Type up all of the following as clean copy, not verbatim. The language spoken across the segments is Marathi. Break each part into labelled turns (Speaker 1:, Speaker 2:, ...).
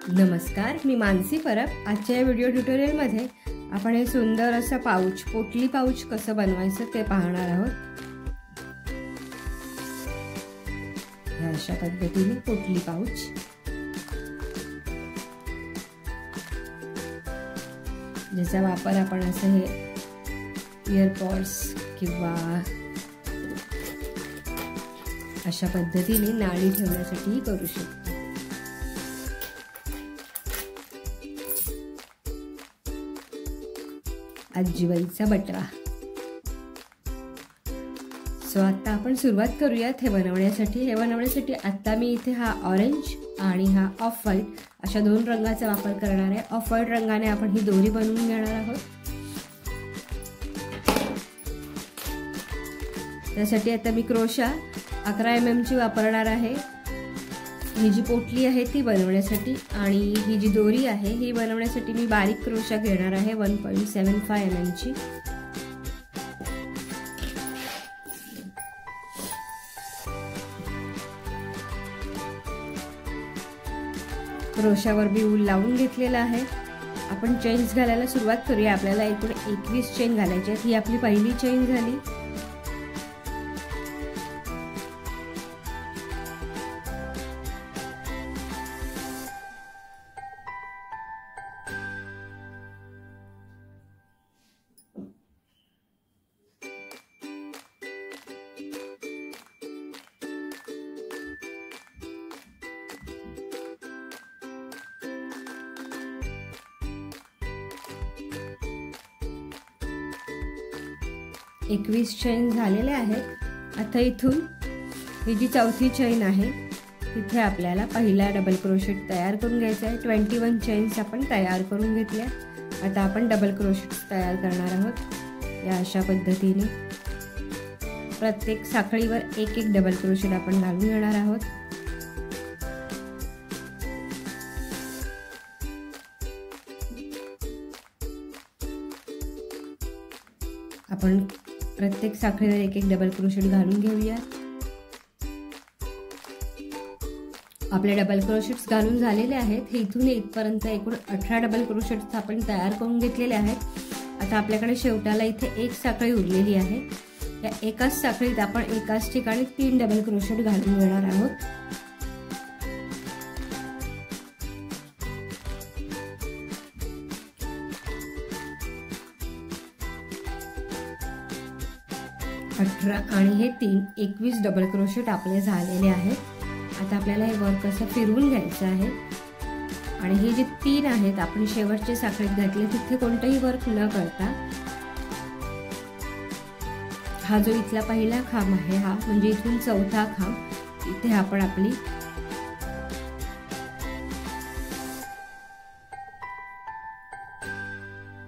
Speaker 1: नमस्कार, मी मानसी परब। आजच्या या व्हिडिओ ट्युटोरियलमध्ये आपण हे सुंदर असं पाऊच, पोटली पाऊच कसं बनवायचं ते पाहणार आहोत। या अशा पद्धतीने पोटली पाऊच, ज्याचा वापर आपण असं हे इयरपॉड्स किंवा अशा पद्धतीने नाणी ठेवण्यासाठी करू शकतो। आजीबाईचा बटवा। आता आपण सुरुवात करूयात हे बनवण्यासाठी। आता मी इथे हा ऑरेंज आणि हा ऑफ व्हाईट अशा दोन रंगाचा वापर करणार आहे। ऑफ व्हाईट रंगाने आपण ही दोरी बनवून घेणार आहोत। त्यासाठी आता मी क्रोशा 11 mm ची वापरणार आहे। ही जी पोटली आहे ती बनवण्यासाठी, आणि ही जी दोरी आहे ही बनवण्यासाठी मी बारीक क्रोशा घेणार आहे 1.75 mm ची। क्रोशावर मी ऊल लावून घेतलेला आहे। आपण चेन्स घालायला सुरुवात करूया। आपल्याला एकूण 21 चेन घालायचे आहेत। ही आपली पहिली चेन झाली। एकवीस चेन झालेले आहेत। आता इथून ही जी चौथी चेन आहे तिथे आपल्याला पहिला डबल क्रोशेट तयार करून घ्यायचा आहे। 21 चेन्स आपण तयार करून घेतल्या। आता आपण डबल क्रोशेट तयार करणार आहोत। या अशा पद्धतीने प्रत्येक साखळीवर एक एक डबल क्रोशेट आपण घालून घेणार आहोत। आपण प्रत्येक साखळीवर एक एक डबल क्रोशेट घालून घेऊया। आपले डबल क्रोशेट्स घालून झालेले आहेत। इथून इथपर्यंत एकूण 18 डबल क्रोशेट्स आपण तयार करून घेतलेले आहेत। आता आपल्याकडे शेवटाला इथे एक साखळी उरलेली आहे। या एकाच साखळीत आपण एकाच ठिकाणी 3 डबल क्रोशेट घालून घेणार आहोत। आणि हे 21 डबल क्रोशेट आपले झालेले आहेत। आता आपल्याला हे वर्क असं फिरवून घ्यायचं आहे, आणि हे जे 3 आहेत आपण शेवटच्या साखळीत घातले तिथे कोणतेही वर्क न करता हा जो इथला पहिला खांब आहे, हा म्हणजे इथून चौथा खांब, इथे आपण आपली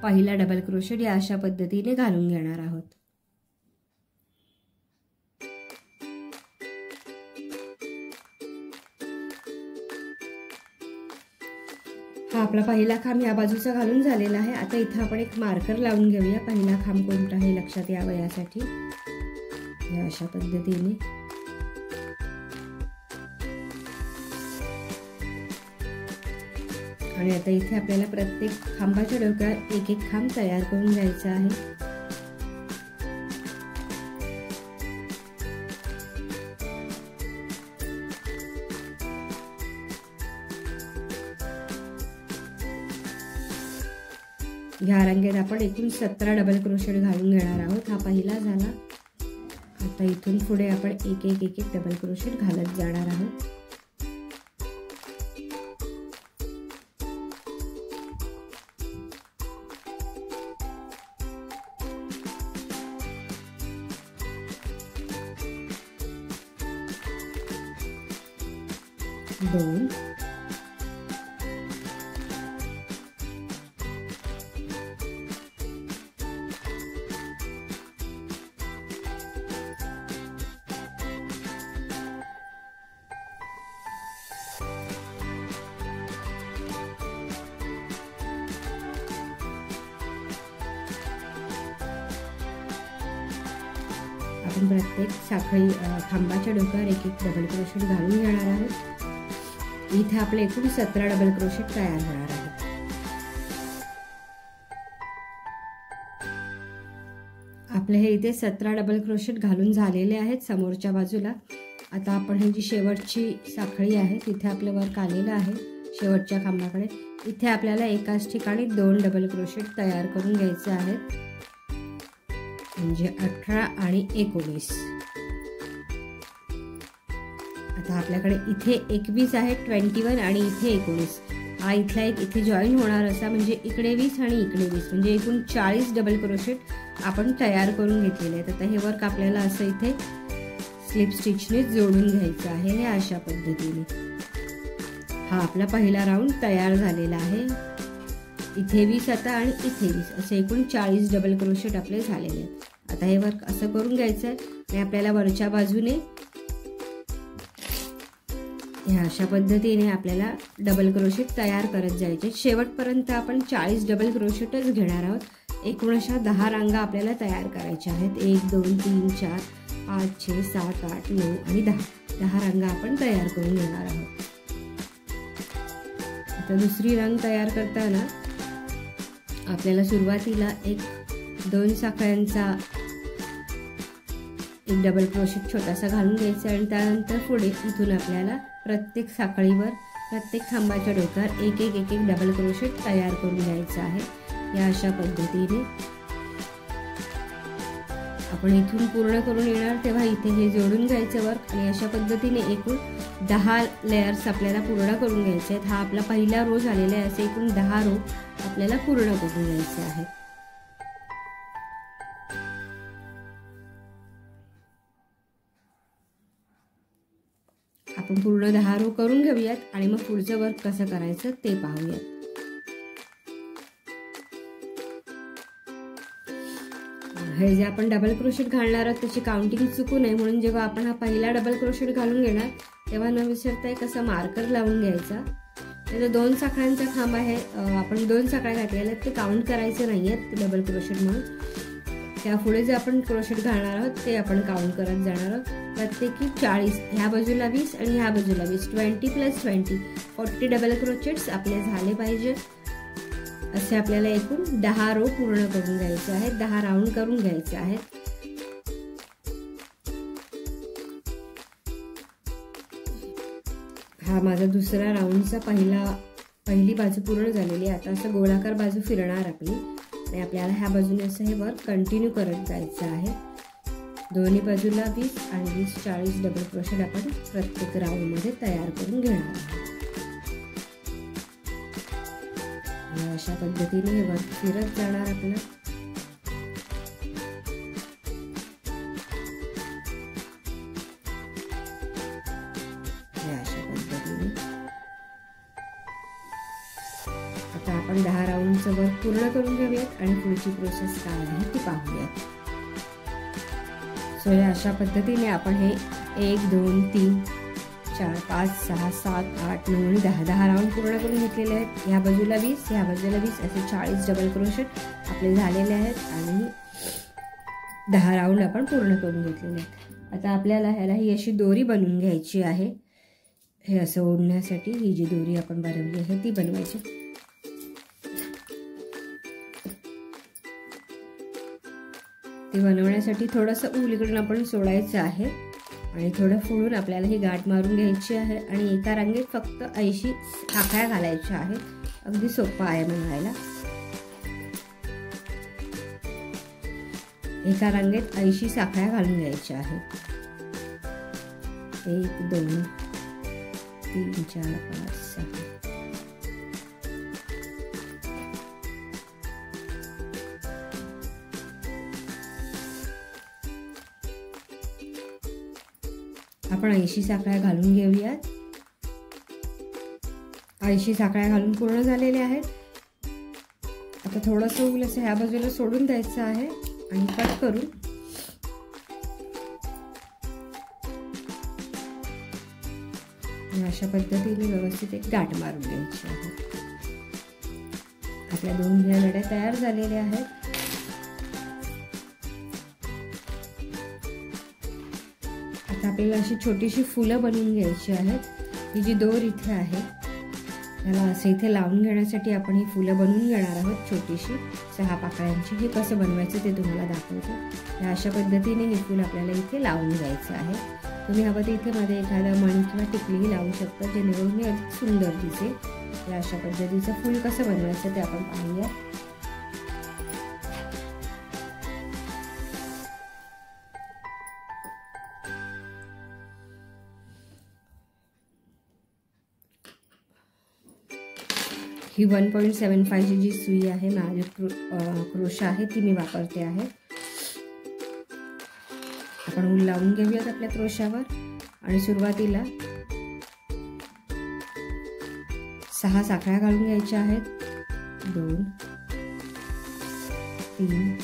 Speaker 1: पहिला डबल क्रोशेट या अशा पद्धतीने घालून घेणार आहोत। हा आपला पहिला खांब या बाजूचा घालून झालेला आहे। आता इथे आपण एक मार्कर लावून घेऊया, पहिला खांब कोणता आहे लक्षात यावं यासाठी। या अशा पद्धतीने आणि आता इथे आपल्याला प्रत्येक खांबाच्या डोक्यावर एक एक खांब तयार करून घ्यायचा आहे। ह्या रांगेत आपण एकूण 17 डबल क्रोशेट घालून घेणार आहोत। हा पहिला झाला। आता इथून पुढे आपण एक एक डबल क्रोशेट घालत जाणार आहोत। दोन, आपण प्रत्येक साखळी खांबाच्या डोक्यावर एक एक डबल क्रोशेट घालून घेणार आहोत। इथे आपले एकूण 17 डबल क्रोशेट तयार होणार आहेत. आपले हे इथे 17 डबल क्रोशेट घालून झालेले आहेत समोरच्या बाजूला. आता आपण ही जी शेवटची साखळी आहे तिथे आपलं वर्क आलेलं आहे शेवटच्या खांबाकडे. इथे आपल्याला एकाच ठिकाणी 2 डबल क्रोशेट तयार करून घ्यायचे आहेत, म्हणजे 18 आणि 19. आता आपल्याकडे इथे 21 आहे, 21 आणि इथे 19. हा इथला एक इथे जॉईन होणार असा, म्हणजे इकडे 20 आणि इकडे 20, म्हणजे एकूण 40 डबल क्रोशेट आपण तयार करून घेतलेले आहेत. आता हे वर्क आपल्याला असं इथे स्लिप स्टिचने जोडून घ्यायचं आहे. हे अशा पद्धतीने हा आपला पहिला राऊंड तयार झालेला आहे. इथे 20 आता आणि इथे 20 असे एकूण 40 डबल क्रोशेट आपले झालेले आहेत. आता हे वर्क असं करून घ्यायचं आहे आणि आपल्याला वरच्या बाजूने ह्या अशा पद्धतीने आपल्याला डबल क्रोशेट तयार करत जायचे. शेवटपर्यंत आपण 40 डबल क्रोशेटच घेणार आहोत. एकूण अशा 10 रांगा आपल्याला तयार करायच्या आहेत. 1 2 3 4 5 6 7 8 9 आणि 10 रांगा आपण तयार करून घेणार आहोत. आता दुसरी रांग तयार करताना आपल्याला सुरुवातीला 2 साखळ्यांचा एक डबल क्रोशेट छोटासा घालून घ्यायचा आणि त्यानंतर पुढे इथून आपल्याला प्रत्येक साखळीवर प्रत्येक खांबाच्या डोक्यावर एक डबल क्रोशेट तयार करून घ्यायचा आहे. या अशा पद्धतीने आपण इथून पूर्ण करून येणार तेव्हा इथे हे जोडून घ्यायचं वर्क आणि अशा पद्धतीने एकूण 10 लेयर्स आपल्याला पूर्ण करून घ्यायचे आहेत. हा आपला पहिला रो झालेला आहे. असे एकूण 10 रो आपल्याला पूर्ण करून घ्यायचे आहेत. आपण पूर्ण 10 रो करून घेऊयात आणि मग पुढचं वर्क कसं करायचं ते पाहूयात. हे जे आपण डबल क्रोशेट घालणार आहोत त्याची काउंटिंग चुकू नये म्हणून जेव्हा आपण हा पहिला डबल क्रोशेट घालून घेणार तेव्हा न विसरता एक असा मार्कर लावून घ्यायचा. त्याचा 2 साखळ्यांचा खांब आहे, आपण 2 साखळ्या घातलेल्या आहेत ते काउंट करायचे नाही आहेत डबल क्रोशेट म्हणून. त्यापुढे जे आपण क्रोशेट घालणार आहोत ते आपण काउंट करत जाणार आहोत. प्रत्येकी 40, ह्या बाजूला 20 आणि ह्या बाजूला 20, 20 + 20 40 डबल क्रोशेट्स आपले झाले पाहिजे. असे आपल्याला एकूण 10 रो पूर्ण करून घ्यायचे आहेत, 10 राऊंड करून घ्यायचे आहेत. हा माझा दुसरा राऊंडचा पहिली बाजू पूर्ण झालेली आहे. आता असं गोलाकार बाजू फिरणार आपली आणि आपल्याला ह्या बाजूने असं हे वर्क कंटिन्यू करत जायचं आहे. दोन्ही बाजूला 20 आणि 20 40 डबल क्रोशेट आपण प्रत्येक राऊंडमध्ये तयार करून घेणार आहोत. अशा पद्धतीने हे वर्क फिरत जाणार आपलं. अशा पद्धतीने आता आपण 10 राऊंडचं वर्क पूर्ण करून घेऊयात आणि पुढची प्रोसेस काय आहे ती पाहूयात. सो या अशा पद्धतीने आपण हे 1 2 3 4 5 6 7 8 9 आणि 10 राऊंड पूर्ण करून घेतलेले आहेत. ह्या बाजूला 20 ह्या बाजूला 20 असे 40 डबल क्रोशेट आपले झालेले आहेत आणि 10 राऊंड आपण पूर्ण करून घेतलेले आहेत. आता आपल्याला ह्याला ही अशी दोरी बनवून घ्यायची आहे. हे असं ओढण्यासाठी ही जी दोरी आपण बनवली आहे ती बनवायची. ती बनवण्यासाठी थोडंसं ऊल इकडून आपण सोडायचं आहे आणि थोडं फोडून आपल्याला ही गाठ मारून घ्यायची आहे आणि एका रांगेत फक्त 80 साखळ्या घालायच्या आहेत. अगदी सोपं आहे बनवायला. एका रांगेत 80 साखळ्या घालून घ्यायच्या आहेत. 1 2 3 4 5 6 आपण 80 साखळ्या घालून घेऊयात. 80 साखळ्या घालून पूर्ण झालेले आहेत. आता थोडंसं ऊल असं ह्या बाजूला सोडून द्यायचं आहे आणि कट करून अशा पद्धतीने व्यवस्थित एक गाठ मारून घ्यायची आहे. आपल्या 2 नळ्या तयार झालेल्या आहेत. आता आपल्याला अशी छोटीशी फुलं बनवून घ्यायची आहेत. ही जी दोर इथे आहे त्याला असं इथे लावून घेण्यासाठी आपण ही फुलं बनवून घेणार आहोत छोटीशी 6 पाकळ्यांची. हे कसं बनवायचं ते तुम्हाला दाखवतो. या अशा पद्धतीने हे फूल आपल्याला इथे लावून घ्यायचं आहे. तुम्ही हवं तर इथे मध्ये एखादा मणी किंवा टिकलीही लावू शकता जेणेकरून हे अधिक सुंदर दिसेल. या अशा पद्धतीचं फूल कसं बनवायचं ते आपण पाहूया. ही 1.75 ची जी सुई आहे माझी क्रोशा आहे ती मी वापरते आहे. आपण ऊल लावून घेऊयात आपल्या क्रोशावर आणि सुरुवातीला 6 साखळ्या घालून घ्यायच्या आहेत. 2 3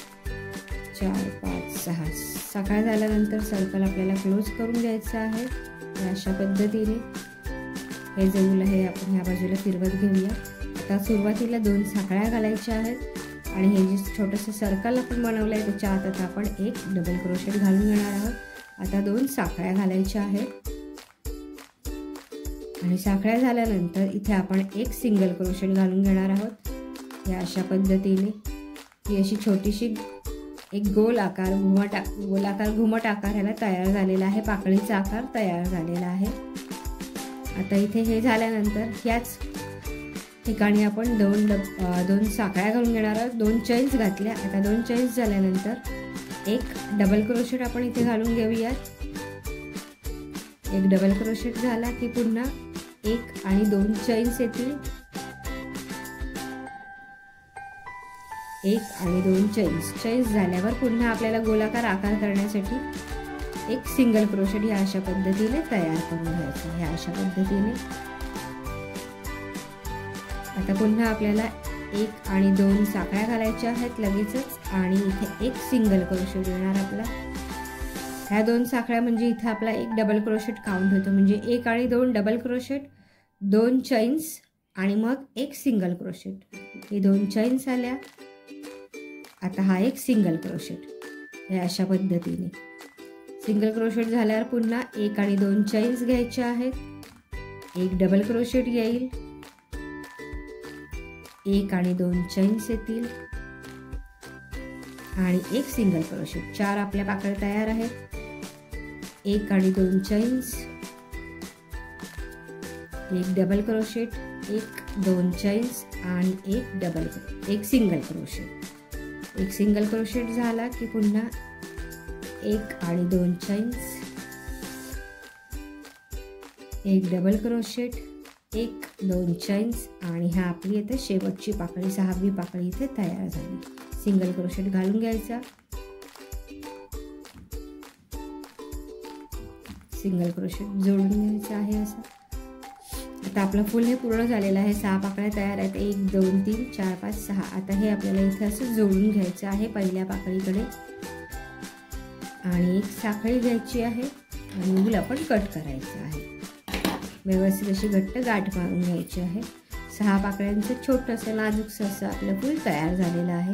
Speaker 1: 4 5 6 साखळ्या झाल्यानंतर सर्कल आपल्याला क्लोज करून घ्यायचं आहे. अशा पद्धतीने हे जे ऊल आहे आपण ह्या बाजूला फिरवत घेऊया. आता सुरुवातीला 2 साखळ्या घालायच्या आहेत आणि हे जे छोटंसं सर्कल आपण बनवलं आहे त्याच्या आत आता आपण एक डबल क्रोशेट घालून घेणार आहोत. आता 2 साखळ्या घालायच्या आहेत आणि साखळ्या झाल्यानंतर इथे आपण एक सिंगल क्रोशेट घालून घेणार आहोत. या अशा पद्धतीने ही अशी छोटीशी एक गोलाकार घुमट आकार ह्याला तयार झालेला आहे. पाकळीचा आकार तयार झालेला आहे. आता इथे हे झाल्यानंतर ह्याच ठिकाणी आपण 2 साखळ्या घालून घेणार आहोत. 2 चैन्स घातल्या. आता 2 चैन्स झाल्यानंतर एक डबल क्रोशेट आपण इथे घालून घेऊयात. एक डबल क्रोशेट झाला की पुन्हा 1 आणि 2 चैन्स येतील. 1 आणि 2 चैन्स झाल्यावर पुन्हा आपल्याला गोलाकार आकार करण्यासाठी एक सिंगल क्रोशेट या अशा पद्धतीने तयार करून घ्यायचं. ह्या अशा पद्धतीने आता पुन्हा आपल्याला 1 आणि 2 साखळ्या घालायच्या आहेत लगेचच आणि इथे एक सिंगल क्रोशेट येणार आपला. ह्या 2 साखळ्या म्हणजे इथे आपला एक डबल क्रोशेट काउंट होतो. म्हणजे 1 आणि 2 डबल क्रोशेट, 2 चैन्स आणि मग एक सिंगल क्रोशेट. हे 2 चैन्स आल्या. आता हा एक सिंगल क्रोशेट. हे अशा पद्धतीने सिंगल क्रोशेट झाल्यावर पुन्हा 1 आणि 2 चैन्स घ्यायच्या आहेत. एक डबल क्रोशेट येईल. 1 आणि 2 चैन्स येतील आणि एक सिंगल क्रोशेट. 4 आपल्या पाकळ्या तयार आहेत. 1 आणि 2 चैन्स, एक डबल क्रोशेट, 1 2 चैन्स आणि एक सिंगल क्रोशेट. एक सिंगल क्रोशेट झाला की पुन्हा 1 आणि 2 चैन्स, एक डबल क्रोशेट, 1 2 चैन्स आणि हा आपली इथे शेवटची पाकळी 6वी पाकळी इथे तयार झाली. सिंगल क्रोशेट घालून घ्यायचा. सिंगल क्रोशेट जोडून घ्यायचा आहे असं. आता आपलं फुल हे पूर्ण झालेलं आहे. 6 पाकळ्या तयार आहेत. 1 2 3 4 5 6. आता हे आपल्याला इथे असं जोडून घ्यायचं आहे पहिल्या पाकळीकडे आणि एक साखळी घ्यायची आहे आणि ऊल आपण कट करायचं आहे. व्यवस्थित अशी घट्ट गाठ मारून घ्यायची आहे. 6 पाकळ्यांचं छोटंसं नाजूकसं असं आपलं फूल तयार झालेलं आहे.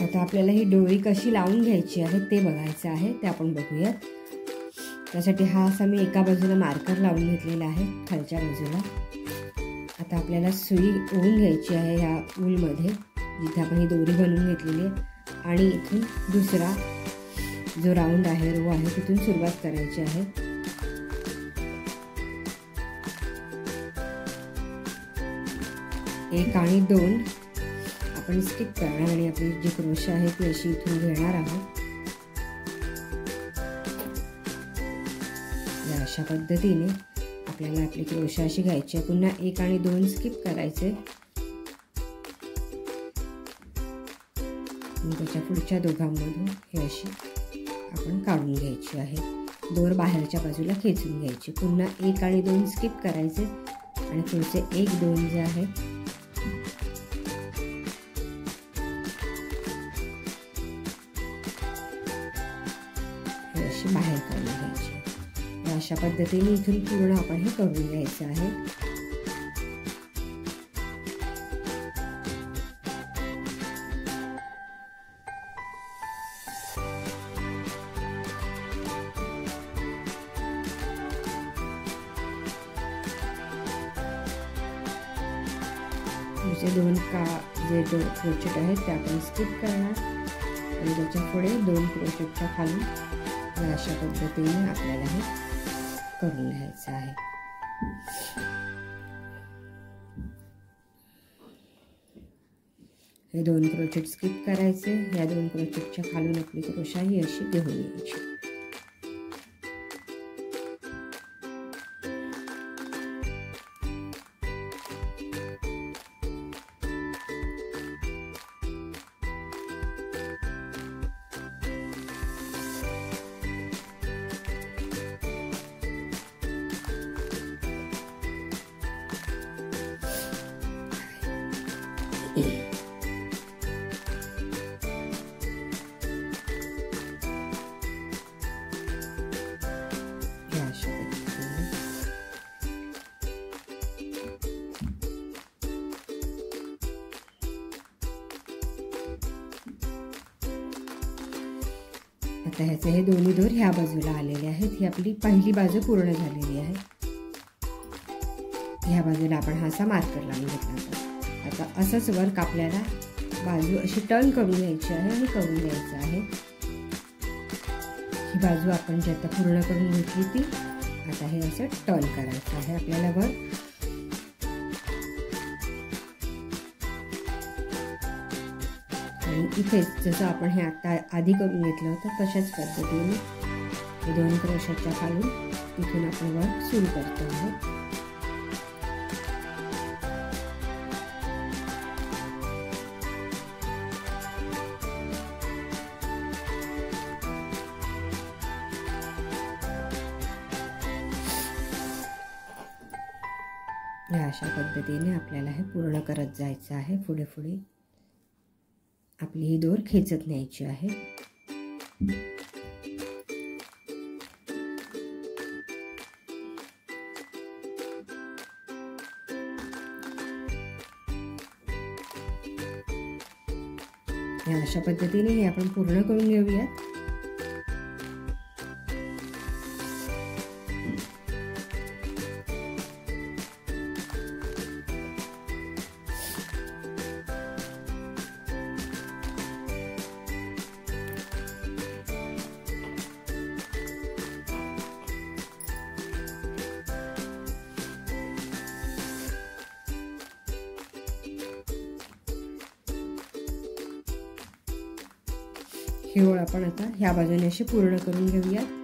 Speaker 1: आता आपल्याला ही डोरी कशी लावून घ्यायची आहे ते बघायचं आहे. ते आपण बघूयात. त्यासाठी हा असा मी एका बाजूला मार्कर लावून घेतलेला आहे खालच्या बाजूला. आता आपल्याला सुई ओवून घ्यायची आहे ह्या ऊलमध्ये जिथे आपण ही दोरी बनवून घेतलेली आहे आणि इथून दुसरा जो राऊंड आहे रो आहे तिथून सुरुवात करायची आहे. एक आणि 2 आपण स्किप करणार आणि आपली जी क्रोशा आहे ती अशी इथून घेणार आहोत. या अशा पद्धतीने आपल्याला आपली क्रोशा अशी घ्यायची आहे. पुन्हा 1 आणि 2 स्किप करायचे. त्याच्या पुढच्या दोघांमधून हे अशी आपण काढून घ्यायची आहे. दोर बाहेरच्या बाजूला खेचून घ्यायची. पुन्हा 1 आणि 2 स्किप करायचे आणि पुढचे 1 2 जे आहे अशी बाहेर काढून घ्यायची. अशा पद्धतीने इथून पूर्ण आपण हे करून घ्यायचं आहे. दोन क्रोचेट आहेत ते आपण स्किप करणार आणि त्याच्या पुढे 2 क्रोचेटच्या खाली अशा पद्धतीने आपल्याला हे करून घ्यायचं आहे. हे 2 क्रोचेट स्किप करायचे. या 2 क्रोचेटच्या खालून आपली क्रोशाही अशी घेऊन यायची. आता ह्याचे हे दोन्ही दोर ह्या बाजूला आलेले आहेत. ही आपली पहिली बाजू पूर्ण झालेली आहे. ह्या बाजूला आपण हा असा मार्कर लावून घेतला. आता असंच वर्क आपल्याला बाजू अशी टर्न करून घ्यायची आहे आणि करून घ्यायचं आहे. ही बाजू आपण जी आता पूर्ण करून घेतली ती आता हे असं टर्न करायचं आहे आपल्याला वर्क. आणि इथेच जसं आपण हे आता आधी करून घेतलं होतं तशाच पद्धतीने 2 क्रोशाच्या खालून इथून आपण वर्क सुरू करतो आहोत. अशा पद्धतीने आपल्याला हे पूर्ण करत जायचं आहे. पुढे पुढे आपली ही दोर खेचत न्यायची आहे. अशा पद्धतीने हे आपण पूर्ण करून घेऊयात. ही ओळ आपण आता ह्या बाजूने अशी पूर्ण करून घेऊयात.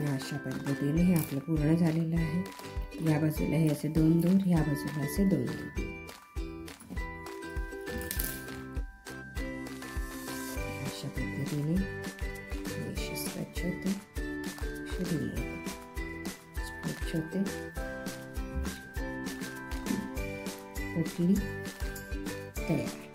Speaker 1: अशा पद्धतीने हे आपलं पूर्ण झालेलं आहे. या बाजूला हे असे 2 दोर, या बाजूला असे 2 दोर. अशा पद्धतीने स्वच्छ होते, स्वच्छ होते, पोटली तयार.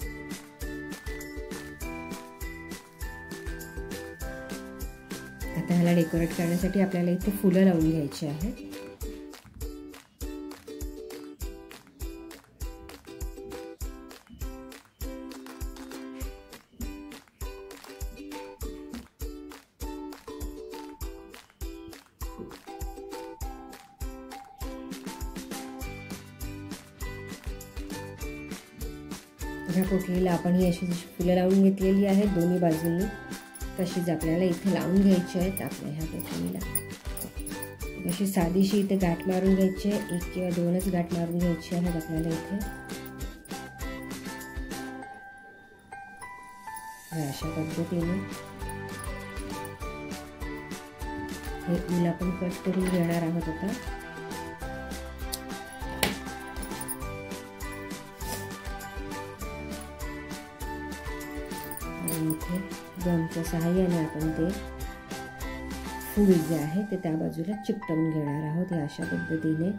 Speaker 1: आता ह्याला डेकोरेट करण्यासाठी आपल्याला इथे फुलं लावून घ्यायची आहेत. ह्या पोटलीला आपण ही अशी फुलं लावून घेतलेली आहेत दोन्ही बाजूंनी, तशीच आपल्याला इथे लावून घ्यायची आहेत आपल्या ह्या पोटलीला। अशी साधीशी इथे गाठ मारून घ्यायची आहे, 1 किंवा 2च गाठ मारून घ्यायची आहेत आपल्याला इथे। अशा पद्धतीने हे ऊल आपण कट करून घेणार आहोत आता। आणि इथे गमच्या सहाय्याने आपण ते फूल जे आहे ते त्या बाजूला चिकटवून घेणार आहोत अशा पद्धतीने।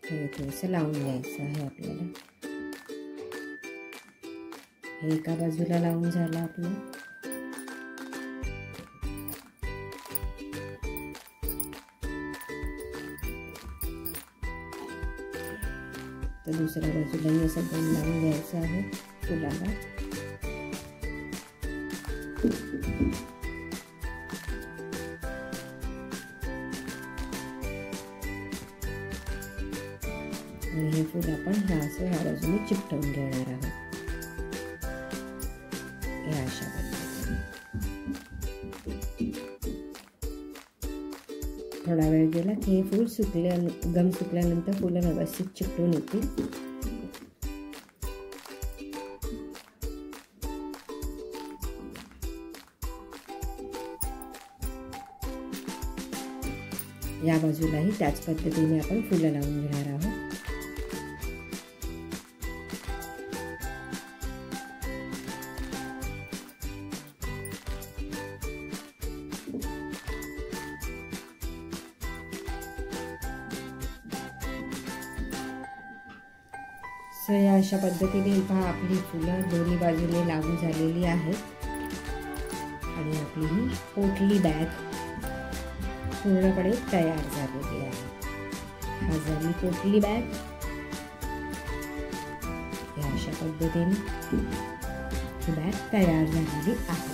Speaker 1: हे थोडंसं लावून घ्यायचं आहे आपल्याला। हे एका बाजूला लावून झालं आपलं। तर दुसऱ्या बाजूलाही असं गम लावून घ्यायचं आहे फुलाला। आणि हे फूल आपण ह्या बाजूने चिकटवून घेणार आहोत अशा पद्धतीने। थोडा वेळ गेला की हे फूल गम सुकल्यानंतर फुलं व्यवस्थित चिकटून येतील। या बाजूलाही त्याच पद्धतीने आपण फुलं लावून घेणार आहोत। सो या अशा पद्धतीने पहा आपली फुलं दोन्ही बाजूने लागू झालेली आहेत आणि आपली ही पोटली बॅग पूर्णपणे तयार झालेली आहे। हा झाली पोटली बॅग। या अशा पद्धतीने ही बॅग तयार झालेली आहे।